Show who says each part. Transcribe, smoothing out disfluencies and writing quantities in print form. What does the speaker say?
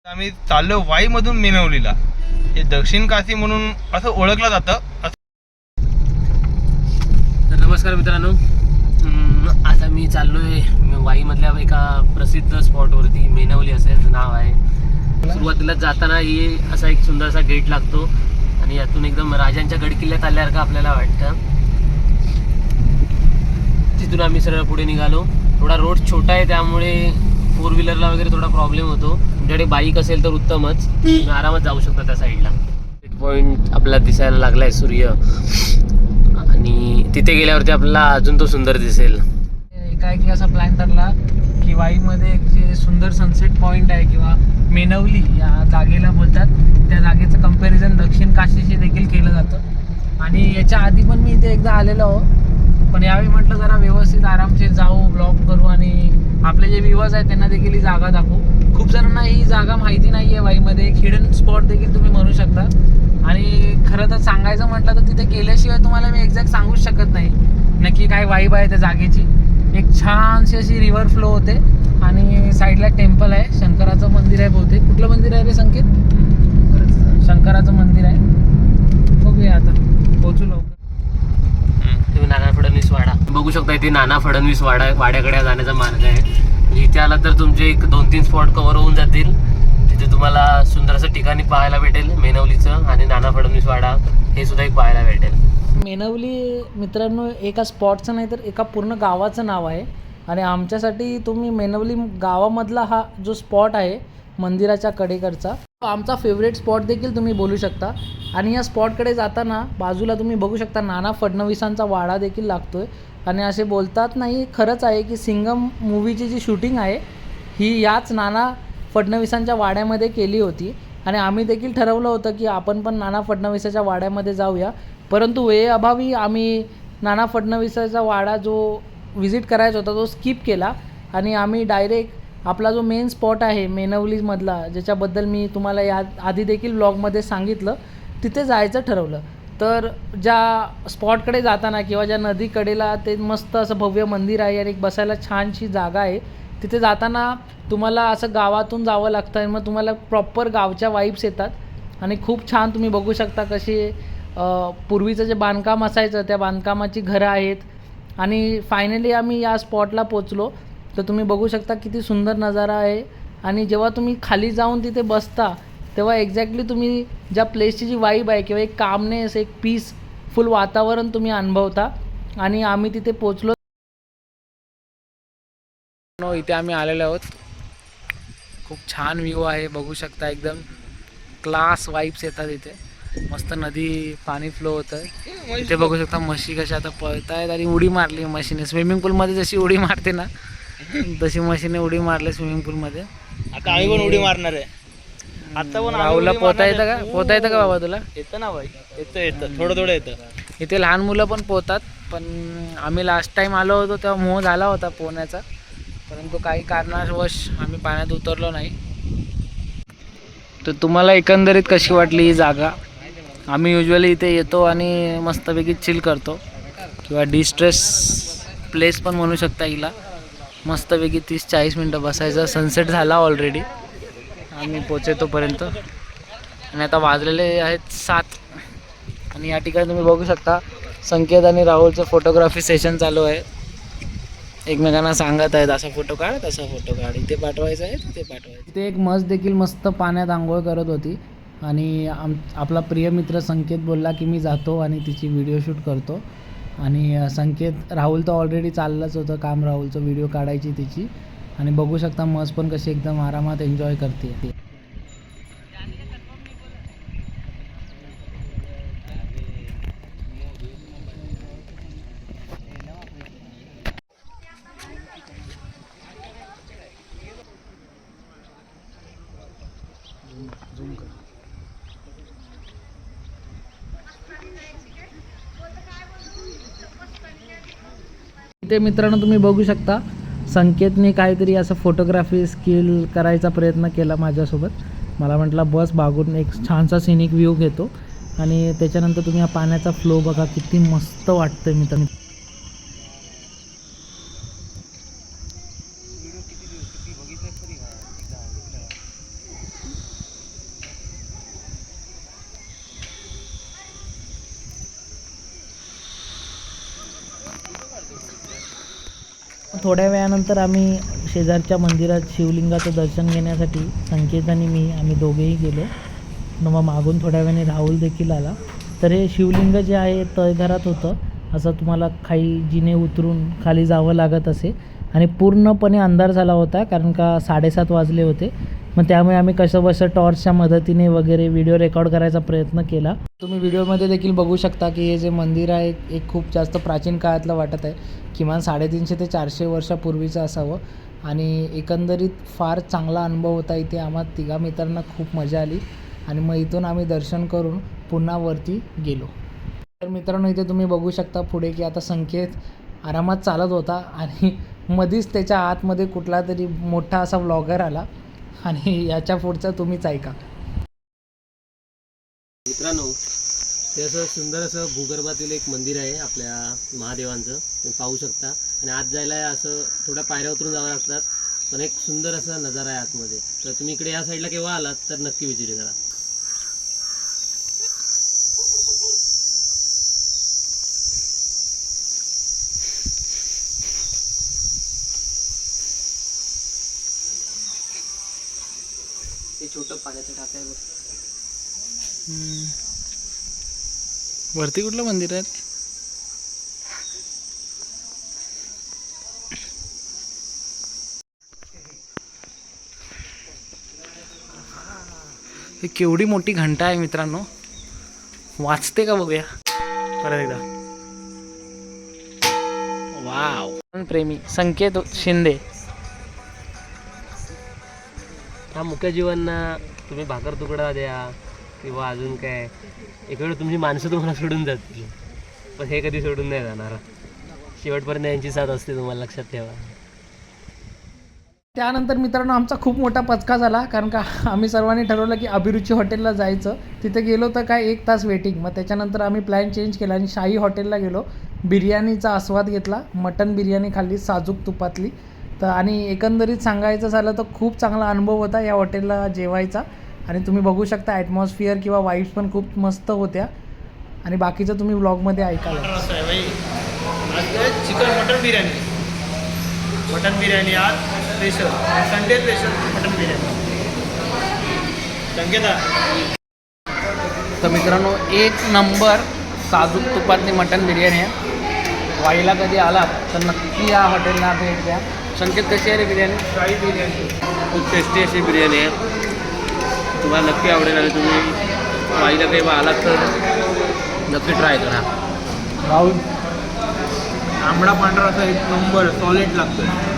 Speaker 1: आम्ही चाललो वाईमधून मेनवलीला. हे दक्षिण काशी म्हणून असं ओळखलं जातं.
Speaker 2: तर नमस्कार मित्रांनो, आता मी चाललोय वाईमधल्या एका प्रसिद्ध स्पॉटवरती. मेनवली असं नाव आहे. सुरुवातीला जाताना ही असा एक सुंदरसा गेट लागतो आणि यातून एकदम राजांच्या गडकिल्ल्यात आल्यासारखं आपल्याला वाटतं. तिथून आम्ही सरळ पुढे निघालो. थोडा रोड छोटा आहे त्यामुळे 4 व्हीलरला वगैरे थोडा प्रॉब्लेम होतो. तुमच्याकडे बाईक असेल तर उत्तमच, तुम्ही आरामात जाऊ शकता त्या साईडला. पॉईंट आपल्याला दिसायला लागलाय सूर्य, आणि तिथे गेल्यावरती आपल्याला अजून तो सुंदर दिसेल. एकाएकी असा प्लॅन ठरला की वाईमध्ये एक जे सुंदर सनसेट पॉईंट आहे किंवा मेनवली या जागेला बोलतात, त्या जागेचं कंपॅरिझन दक्षिण काशीशी देखील केलं जातं. आणि याच्या आधी पण मी इथे एकदा आलेलो आहो, पण यावेळी म्हटलं जरा व्यवस्थित आरामशीर जाऊ, ब्लॉग करू आणि आपले जे व्ह्यूअर्स आहेत त्यांना देखील ही जागा दाखवू. खूप जणांना ही जागा माहिती नाही आहे. वाईमध्ये एक हिडन स्पॉट देखील तुम्ही म्हणू शकता. आणि खरं तर सांगायचं म्हटलं तर तिथे गेल्याशिवाय तुम्हाला मी एक्झॅक्ट सांगूच शकत नाही नक्की काय वाईब आहे त्या जागेची. एक छानशी अशी रिव्हर फ्लो होते आणि साईडला टेम्पल आहे, शंकराचं मंदिर आहे बहुतेक. कुठलं मंदिर आहे रे संकेत? शंकराचं मंदिर आहे. बघूया आता, पोहोचू लवकर. तुम्ही नाना फडणवीस वाडा बघू शकता. इथे नाना फडणवीस वाड्याकडे जाण्याचा मार्ग आहे. इथे आला तर तुमचे एक 2-3 स्पॉट कव्हर होऊन जातील. तिथे तुम्हाला सुंदर असं ठिकाणी पाहायला भेटेल मेनवलीचं, आणि नाना फडणवीस वाडा हे सुद्धा एक पाहायला भेटेल. मेनवली मित्रांनो एका स्पॉटचं नाही तर एका पूर्ण गावाचं नाव आहे. आणि आमच्यासाठी तुम्ही मेनवली गावामधला हा जो स्पॉट आहे मंदिराच्या कडेकडचा, आमचा फेवरेट स्पॉट देखील तुम्ही बोलू शकता. आणि या स्पॉटकडे जाताना बाजूला तुम्ही बघू शकता नाना फडणवीसांचा वाडा देखील लागतोय. आणि असे बोलतात नाही, खरंच आहे की सिंगम मूवीची जी शूटिंग आहे ही याच नाना फडणवीसांच्या वाड्यामध्ये केली होती. आणि आम्ही देखील ठरवलं होतं की आपण पण नाना फडणवीसाच्या वाड्यामध्ये जाऊया, परंतु वेळेअभावी आम्ही नाना फडणवीसाचा वाडा जो व्हिजिट करायचा होता तो स्किप केला. आणि आम्ही डायरेक्ट आपला जो मेन स्पॉट आहे मेनवलीमधला, ज्याच्याबद्दल मी तुम्हाला या आधी देखील व्लॉगमध्ये सांगितलं, तिथे जायचं ठरवलं. तर ज्या स्पॉटकडे जाताना किंवा ज्या नदीकडेला ते मस्त असं भव्य मंदिर आहे आणि एक बसायला छानशी जागा आहे, तिथे जाताना तुम्हाला असं गावातून जावं लागतं आणि मग तुम्हाला प्रॉपर गावच्या वाईब्स येतात. आणि खूप छान तुम्ही बघू शकता कशी पूर्वीचं जे बांधकाम असायचं त्या बांधकामाची घरं आहेत. आणि फायनली आम्ही या स्पॉटला पोचलो. तर तुम्ही बघू शकता किती सुंदर नजारा आहे. आणि जेव्हा तुम्ही खाली जाऊन तिथे बसता तेव्हा एक्झॅक्टली तुम्ही ज्या प्लेसची जी वाईब आहे किंवा एक कामनेस, एक पीसफुल वातावरण तुम्ही अनुभवता. आणि आम्ही तिथे पोचलो. इथे आम्ही आलेलो आहोत. खूप छान व्ह्यू आहे, बघू शकता. एकदम क्लास वाईब्स येतात इथे. मस्त नदी पाणी फ्लो होतं आहे. इथे बघू शकता म्हशी कशा आता पळत आहेत आणि उडी मारली म्हशीने. स्विमिंग पूलमध्ये जशी उडी मारते ना तशी म्हशीने उडी मारली स्विमिंग पूलमध्ये.
Speaker 1: आता आम्ही पण उडी मारणार आहे. आता पण
Speaker 2: राहुलला पोहता येतं का? पोहता येतं का बाबा तुला?
Speaker 1: येतं ना बाई? येतं थोडं येतं.
Speaker 2: इथे लहान मुलं पण पोहतात, पण आम्ही लास्ट टाइम आलो होतो तेव्हा मोह झाला होता पोहण्याचा, परंतु काही कारणावश आम्ही पाण्यात उतरलो नाही. तर तुम्हाला एकंदरीत कशी वाटली ही जागा? आम्ही युजली इथे येतो आणि मस्तपैकी चिल करतो किंवा डिस्ट्रेस प्लेस पण म्हणू शकता हिला. मस्तपैकी 30-40 मिनटं बसायचं. सनसेट झाला ऑलरेडी आम्ही पोचेतोपर्यंत. आणि आता वाजलेले आहेत 7. आणि या ठिकाणी तुम्ही बघू शकता संकेत आणि राहुलचं फोटोग्राफी सेशन चालू आहे. एकमेकांना सांगत आहेत असा फोटो काढ, तसा फोटो काढ, इथे पाठवायचं आहे, तिथे पाठवायचं. इथे एक म्हस देखील मस्त पाण्यात आंघोळ करत होती. आणि आपला प्रिय मित्र संकेत बोलला की मी जातो आणि तिची व्हिडिओ शूट करतो. आणि संकेत, राहुल तर ऑलरेडी चाललंच होतं काम, राहुलचं व्हिडिओ काढायची तिची. आणि बघू शकता म्हस पण कशी एकदम आरामात एन्जॉय करते. इथे मित्रांनो तुम्ही बघू शकता संकेतने काहीतरी असं फोटोग्राफी स्किल करायचा प्रयत्न केला माझ्यासोबत. मला म्हटलं बस बागून एक छानसा सिनिक व्ह्यू घेतो. आणि त्याच्यानंतर तुम्ही हा पाण्याचा फ्लो बघा किती मस्त वाटतं मित्रांनो.
Speaker 3: थोड्या वेळानंतर आम्ही शेजारच्या मंदिरात शिवलिंगाचं दर्शन घेण्यासाठी संकेत आणि मी आम्ही दोघेही गेलो. मग मागून थोड्या वेळाने राहुल देखील आला. तर हे शिवलिंग जे आहे तळघरात होतं. असं तुम्हाला खाली जिने उतरून खाली जावं लागत असे आणि पूर्णपणे अंधार झाला होता कारण का 7:30 वाजले होते. मग त्यामुळे आम्ही कसंबसं टॉर्चच्या मदतीने वगैरे व्हिडिओ रेकॉर्ड करायचा प्रयत्न केला. तुम्ही व्हिडिओमध्ये देखील बघू शकता की हे जे मंदिर आहे एक खूप जास्त प्राचीन काळातलं वाटत आहे. किमान 350 ते 400 वर्षापूर्वीचं असावं आणि एकंदरीत फार चांगला अनुभव होता. इथे आम्हा तिघा मित्रांना खूप मजा आली आणि मग इथून आम्ही दर्शन करून पुन्हा वरती गेलो. तर मित्रांनो इथे तुम्ही बघू शकता पुढे की आता संकेत आरामात चालत होता आणि मधीच त्याच्या आतमध्ये कुठला तरी मोठा असा व्लॉगर आला आणि याच्या पुढचं तुम्हीच ऐका.
Speaker 2: मित्रांनो ते असं सुंदर असं भूगर्भातील एक मंदिर आहे आपल्या महादेवांचं, तुम्ही पाहू शकता. आणि आत जायला असं थोड्या पायऱ्या उतरून जावं लागतात, पण एक सुंदर असा नजारा आहे आतमध्ये. तर तुम्ही इकडे या साईडला केव्हा आलात तर नक्की विजिट करा. हे छोटं पाण्याचं टाक आहे बघ.
Speaker 3: वरती कुठलं मंदिर आहे? ही केवढी मोठी घंटा आहे मित्रांनो, वाचते का बघूया परत एकदा. वाव, प्रेमी संकेत शिंदे.
Speaker 2: ह्या मुख्य जीवांना तुम्ही भाकर तुकडा द्या किंवा अजून काय, एक वेळ तुमची माणसं तुम्हाला सोडून जातील, पण हे कधी सोडून नाही जाणार. शेवटपर्यंत यांची साथ असते, तुम्हाला लक्षात ठेवा.
Speaker 3: त्यानंतर मित्रांनो आमचा खूप मोठा पचका झाला कारण का आम्ही सर्वांनी ठरवलं की अभिरुची हॉटेलला जायचं. तिथे गेलो तर काय 1 तास वेटिंग. मग त्याच्यानंतर आम्ही प्लॅन चेंज केला आणि शाही हॉटेलला गेलो. बिर्याणीचा आस्वाद घेतला, मटन बिर्याणी खाल्ली साजूक तुपातली. तर आणि एकंदरीत सांगायचं झालं तर खूप चांगला अनुभव होता या हॉटेलला जेवायचा. आणि तुम्ही बघू शकता ॲटमॉस्फिअर किंवा वाईब्स पण खूप मस्त होत्या आणि बाकीचं तुम्ही व्लॉगमध्ये ऐकायला.
Speaker 1: चिकन मटन बिर्याणी आज special, Sunday special mutton biryani. संकेता
Speaker 3: तर मित्रांनो 1 नंबर साजूक तुपातली मटन बिर्याणी आहे. वाईला कधी आलात तर नक्की या हॉटेलला भेट द्या. संकेत कशी आहे रे बिर्याणी?
Speaker 1: शाही बिर्याणी
Speaker 2: खूप टेस्टी अशी बिर्याणी आहे, तुम्हाला नक्की आवडेल. आणि तुम्ही वाईला काही आलात तर नक्की ट्राय करा.
Speaker 3: राहुल
Speaker 1: आंबडा पांढरा असा 1 नंबर सॉलिड लागतो.